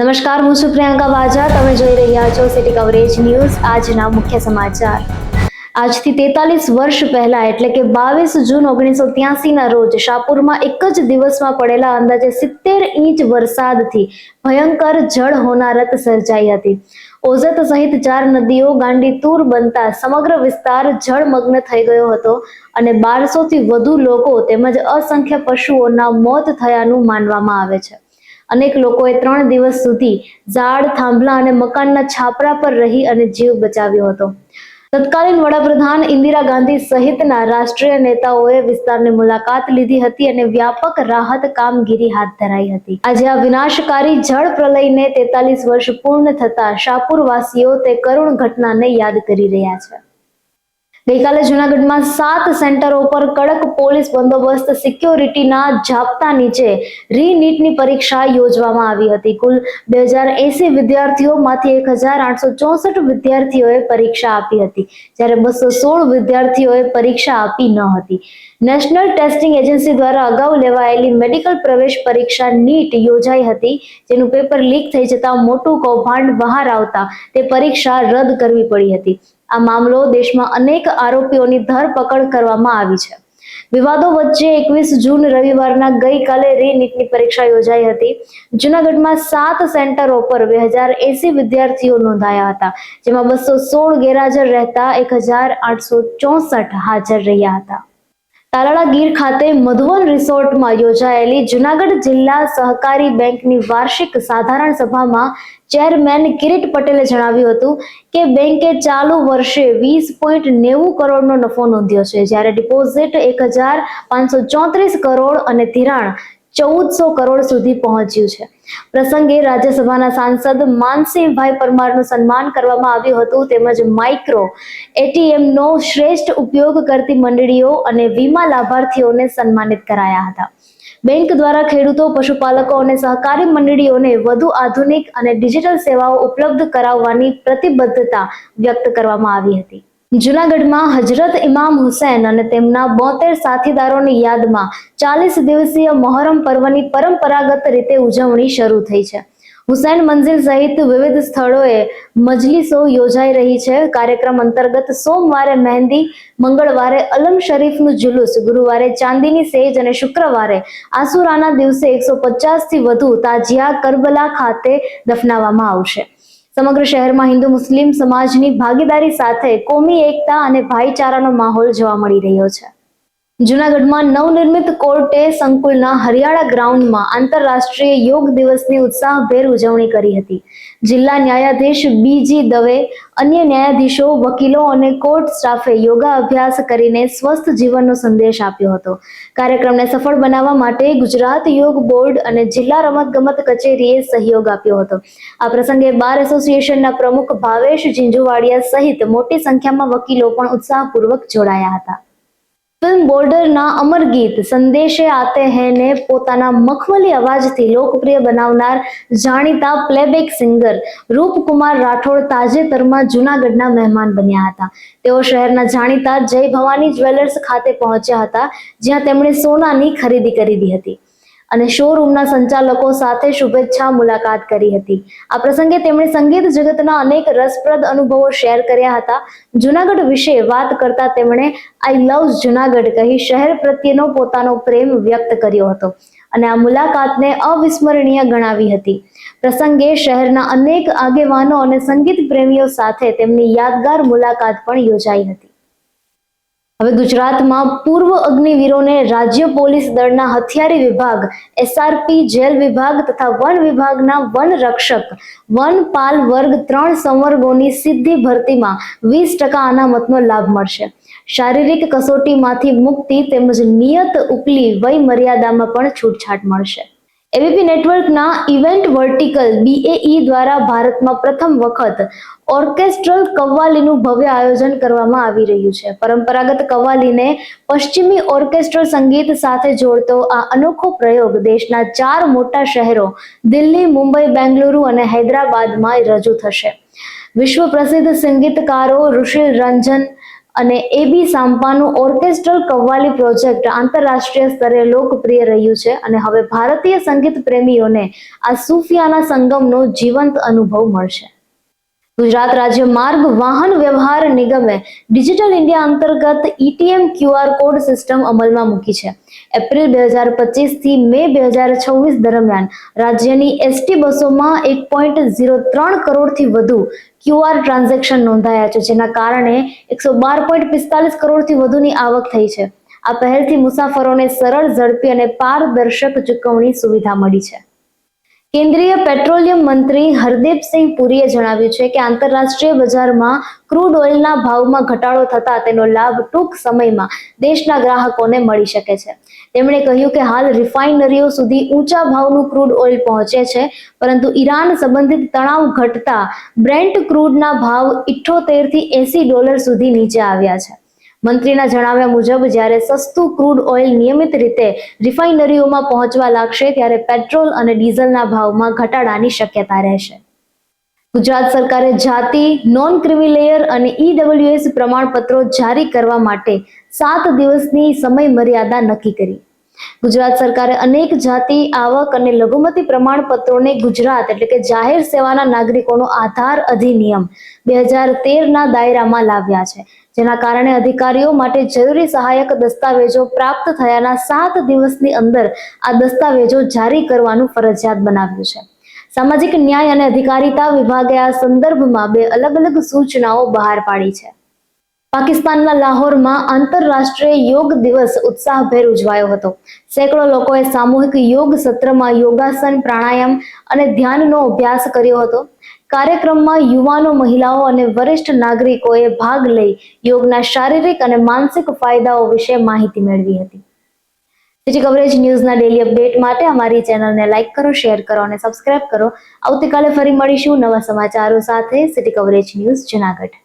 નમસ્કાર, હું છું પ્રિયંકા વાજા. તમે જોઈ રહ્યા છો સિટી કવરેજ ન્યૂઝ. આજના મુખ્ય સમાચાર. આજથી 43 વર્ષ પહેલા એટલે કે 22 જૂન 1983 ના રોજ શાહપુરમાં એક જ દિવસમાં પડેલા અંદાજે 70 ઇંચ વરસાદથી ભયંકર જળ હોનારત સર્જાઈ હતી. ઓઝત સહિત 4 નદીઓ ગાંડીતુર બનતા સમગ્ર વિસ્તાર જળમગ્ન થઈ ગયો હતો અને 1200 થી વધુ લોકો તેમજ અસંખ્ય પશુઓના મોત થયાનું માનવામાં આવે છે. અનેક લોકોએ 3 દિવસ સુધી ઝાડ, થાંભલા અને મકાનના છાપરા પર રહી અને જીવ બચાવ્યો હતો. તત્કાલીન વડાપ્રધાન ઇન્દિરા ગાંધી સહિતના રાષ્ટ્રીય નેતાઓએ વિસ્તારની મુલાકાત લીધી હતી અને વ્યાપક રાહત કામગીરી હાથ ધરાઈ હતી. આજે આ વિનાશકારી જળ પ્રલયને 43 વર્ષ પૂર્ણ થતા શાહપુરવાસીઓ તે કરુણ ઘટનાને યાદ કરી રહ્યા છે. ગઈકાલે જૂનાગઢમાં 7 સેન્ટરો પર કડક પોલીસ બંદોબસ્ત સિક્યોરિટીના જાપ્તા નીચે રીનીટની પરીક્ષા યોજવામાં આવી હતી. કુલ 2080 વિદ્યાર્થીઓમાંથી 1864 વિદ્યાર્થીઓએ પરીક્ષા આપી હતી, જ્યારે 216 વિદ્યાર્થીઓએ પરીક્ષા આપી ન હતી. નેશનલ ટેસ્ટિંગ એજન્સી દ્વારા અગાઉ લેવાયેલી મેડિકલ પ્રવેશ પરીક્ષા નીટ યોજાઈ હતી, જેનું પેપર લીક થઈ જતા મોટું કૌભાંડ બહાર આવતા તે પરીક્ષા રદ કરવી પડી હતી. આ મામલો દેશમાં અનેક આરોપીઓની ધરપકડ કરવામાં આવી છે. વિવાદો વચ્ચે 21 જૂન રવિવારના ગઈકાલે રીનીટની પરીક્ષા યોજાઈ હતી. જૂનાગઢમાં 7 સેન્ટરો પર 2080 વિદ્યાર્થીઓ નોંધાયા હતા, જેમાં 216 ગેરહાજર રહેતા 1864 હાજર રહ્યા હતા. તાલાળા ગીર ખાતે મધુવન રિસોર્ટમાં યોજાયેલી જૂનાગઢ જિલ્લા સહકારી બેંકની વાર્ષિક સાધારણ સભામાં ચેરમેન કિરીટ પટેલે જણાવ્યું હતું કે બેંકે ચાલુ વર્ષે 20.90 કરોડનો નફો નોંધ્યો છે, જ્યારે ડિપોઝિટ 1534 કરોડ અને ધિરાણ 1400 કરોડ સુધી પહોંચ્યું છે. પ્રસંગે રાજ્યસભાના સાંસદ માનસિંહભાઈ પરમારનું સન્માન કરવામાં આવ્યું હતું, તેમજ માઇક્રો એટીએમનો શ્રેષ્ઠ ઉપયોગ કરતી મંડળીઓ અને વીમા લાભાર્થીઓને સન્માનિત કરાયા હતા. બેંક દ્વારા ખેડૂતો, પશુપાલકો અને સહકારી મંડળીઓને વધુ આધુનિક અને ડિજિટલ સેવાઓ ઉપલબ્ધ કરાવવાની પ્રતિબદ્ધતા વ્યક્ત કરવામાં આવી હતી. જૂનાગઢમાં હજરત ઇમામ હુસૈન અને તેમના 72 સાથીદારોની યાદમાં 40 દિવસીય મોહરમ પર્વની પરંપરાગત રીતે ઉજવણી શરૂ થઈ છે. હુસૈન મંઝિલ સહિત વિવિધ સ્થળોએ મજલિસો યોજાઈ રહી છે. કાર્યક્રમ અંતર્ગત સોમવારે મહેંદી, મંગળવારે અલમ શરીફનું જુલુસ, ગુરુવારે ચાંદીની સેજ અને શુક્રવારે આસુરાના દિવસે 150 થી વધુ તાજિયા કરબલા ખાતે દફનાવવામાં આવશે. સમગ્ર શહેરમાં હિન્દુ મુસ્લિમ સમાજની ભાગીદારી સાથે કોમી એકતા અને ભાઈચારાનો માહોલ જોવા મળી રહ્યો છે. જૂનાગઢમાં નવનિર્મિત કોર્ટે સંકુલના હરિયાળા ગ્રાઉન્ડમાં આંતરરાષ્ટ્રીય યોગ દિવસની ઉત્સાહભેર ઉજવણી કરી હતી. જિલ્લા ન્યાયાધીશ બીજી દવે, અન્ય ન્યાયાધીશો, વકીલો અને કોર્ટ સ્ટાફે યોગા અભ્યાસ કરીને સ્વસ્થ જીવનનો સંદેશ આપ્યો હતો. કાર્યક્રમને સફળ બનાવવા માટે ગુજરાત યોગ બોર્ડ અને જિલ્લા રમતગમત કચેરીએ સહયોગ આપ્યો હતો. આ પ્રસંગે બાર એસોસિએશનના પ્રમુખ ભાવેશ ઝીંઝુવાડિયા સહિત મોટી સંખ્યામાં વકીલો પણ ઉત્સાહપૂર્વક જોડાયા હતા. ફિલ્મ બોર્ડરના અમર ગીત સંદેશે આતે હૈ ને પોતાના મખમલી અવાજથી લોકપ્રિય બનાવનાર જાણીતા પ્લેબેક સિંગર રૂપકુમાર રાઠોડ તાજેતરમાં જૂનાગઢના મહેમાન બન્યા હતા. તેઓ શહેરના જાણીતા જય ભવાની જ્વેલર્સ ખાતે પહોંચ્યા હતા, જ્યાં તેમણે સોનાની ખરીદી કરી હતી અને શોરૂમના સંચાલકો સાથે શુભેચ્છા મુલાકાત કરી હતી. આ પ્રસંગે તેમણે સંગીત જગતના અનેક રસપ્રદ અનુભવો શેર કર્યા હતા. જૂનાગઢ વિશે વાત કરતા તેમણે આઈ લવ જૂનાગઢ કહી શહેર પ્રત્યેનો પોતાનો પ્રેમ વ્યક્ત કર્યો હતો અને આ મુલાકાતને અવિસ્મરણીય ગણાવી હતી. પ્રસંગે શહેરના અનેક આગેવાનો અને સંગીત પ્રેમીઓ સાથે તેમની યાદગાર મુલાકાત પણ યોજાઈ હતી. હવે ગુજરાતમાં પૂર્વ અગ્નિવીરોને રાજ્ય પોલીસ દળના હથિયારી વિભાગ, એસઆરપી, જેલ વિભાગ તથા વન વિભાગના વન રક્ષક, વનપાલ વર્ગ 3 સંવર્ગોની સીધી ભરતીમાં 20% અનામતનો લાભ મળશે. શારીરિક કસોટીમાંથી મુક્તિ તેમજ નિયત ઉપલી વય મર્યાદામાં પણ છૂટછાટ મળશે. એબીપી નેટવર્કના ઇવેન્ટ વર્ટિકલ BAE દ્વારા ભારતમાં પ્રથમ વખત ઓર્કેસ્ટ્રલ કવ્વાલીનું ભવ્ય આયોજન કરવામાં આવી રહ્યું છે. પરંપરાગત કવ્વાલીને પશ્ચિમી ઓર્કેસ્ટ્રલ સંગીત સાથે જોડતો આ અનોખો પ્રયોગ દેશના 4 મોટા શહેરો દિલ્હી, મુંબઈ, બેંગલુરુ અને હૈદરાબાદમાં રજૂ થશે. વિશ્વ પ્રસિદ્ધ સંગીતકારો ઋષિ રંજન, અને એબી સામ્પાનું ઓર્કેસ્ટ્રલ કવ્વાલી પ્રોજેક્ટ આંતરરાષ્ટ્રીય સ્તરે લોકપ્રિય રહ્યું છે અને હવે ભારતીય સંગીત પ્રેમીઓને આ સુફિયાના સંગમનો જીવંત અનુભવ મળશે. ગુજરાત રાજ્ય માર્ગ વાહન વ્યવહાર નિગમે ડિજિટલ ઇન્ડિયા અંતર્ગત ETM QR કોડ સિસ્ટમ અમલમાં મૂકી છે. એપ્રિલ 2025 થી મે 2026 દરમિયાન રાજ્યની એસટી બસોમાં 1.03 કરોડથી વધુ QR ટ્રાન્ઝેક્શન નોંધાયા છે, જેના કારણે 112.45 કરોડથી વધુની આવક થઈ છે. આ પહેલથી મુસાફરોને સરળ, ઝડપી અને પારદર્શક ચૂકવણી સુવિધા મળી છે. કેન્દ્રીય પેટ્રોલિયમ મંત્રી હરદીપસિંહ પુરીએ જણાવ્યું છે કે આંતરરાષ્ટ્રીય બજારમાં ક્રૂડ ઓઇલના ભાવમાં ઘટાડો થતા તેનો લાભ ટૂંક સમયમાં દેશના ગ્રાહકોને મળી શકે છે. તેમણે કહ્યું કે હાલ રિફાઇનરીઓ સુધી ઊંચા ભાવનું ક્રૂડ ઓઇલ પહોંચે છે, પરંતુ ઈરાન સંબંધિત તણાવ ઘટતા બ્રેન્ટ ક્રૂડના ભાવ $78 થી $80 સુધી નીચે આવ્યા છે. મંત્રીના જણાવ્યા મુજબ જ્યારે સસ્તું ક્રૂડ ઓઇલ નિયમિત રીતે રિફાઇનરીઓમાં પહોંચવા લાગશે ત્યારે પેટ્રોલ અને ડીઝલના ભાવમાં ઘટાડાની શક્યતા રહેશે. ગુજરાત સરકારે જાતિ, નોન ક્રિમી લેયર અને EWS પ્રમાણપત્રો જારી કરવા માટે 7 દિવસની સમય મર્યાદા નક્કી કરી. ગુજરાત સરકારે અનેક જાતિ, આવક અને લઘુમતી પ્રમાણપત્રોને ગુજરાત એટલે કે જાહેર સેવાના નાગરિકોનો આધાર અધિનિયમ 2013ના દાયરામાં લાવ્યા છે, જેના કારણે અધિકારીઓ માટે જરૂરી સહાયક દસ્તાવેજો પ્રાપ્ત થયાના 7 દિવસની અંદર આ દસ્તાવેજો જારી કરવાનું ફરજિયાત બનાવ્યું છે. સામાજિક ન્યાય અને અધિકારીતા વિભાગે આ સંદર્ભમાં 2 અલગ-અલગ સૂચનાઓ બહાર પાડી છે. પાકિસ્તાનના લાહોરમાં આંતરરાષ્ટ્રીય યોગ દિવસ ઉત્સાહભેર ઉજવાયો હતો. સેંકડો લોકોએ સામૂહિક યોગ સત્રમાં યોગાસન, પ્રાણાયામ અને ધ્યાનનો અભ્યાસ કર્યો હતો. કાર્યક્રમમાં યુવાનો, મહિલાઓ અને વરિષ્ઠ નાગરિકોએ ભાગ લઈ યોગના શારીરિક અને માનસિક ફાયદાઓ વિશે માહિતી મેળવી હતી. સિટી કવરેજ ન્યૂઝના ડેલી અપડેટ માટે અમારી ચેનલને લાઇક કરો, શેર કરો અને સબસ્ક્રાઇબ કરો. આવતીકાલે ફરી મળીશું નવા સમાચારો સાથે. City coverage news Junagadh.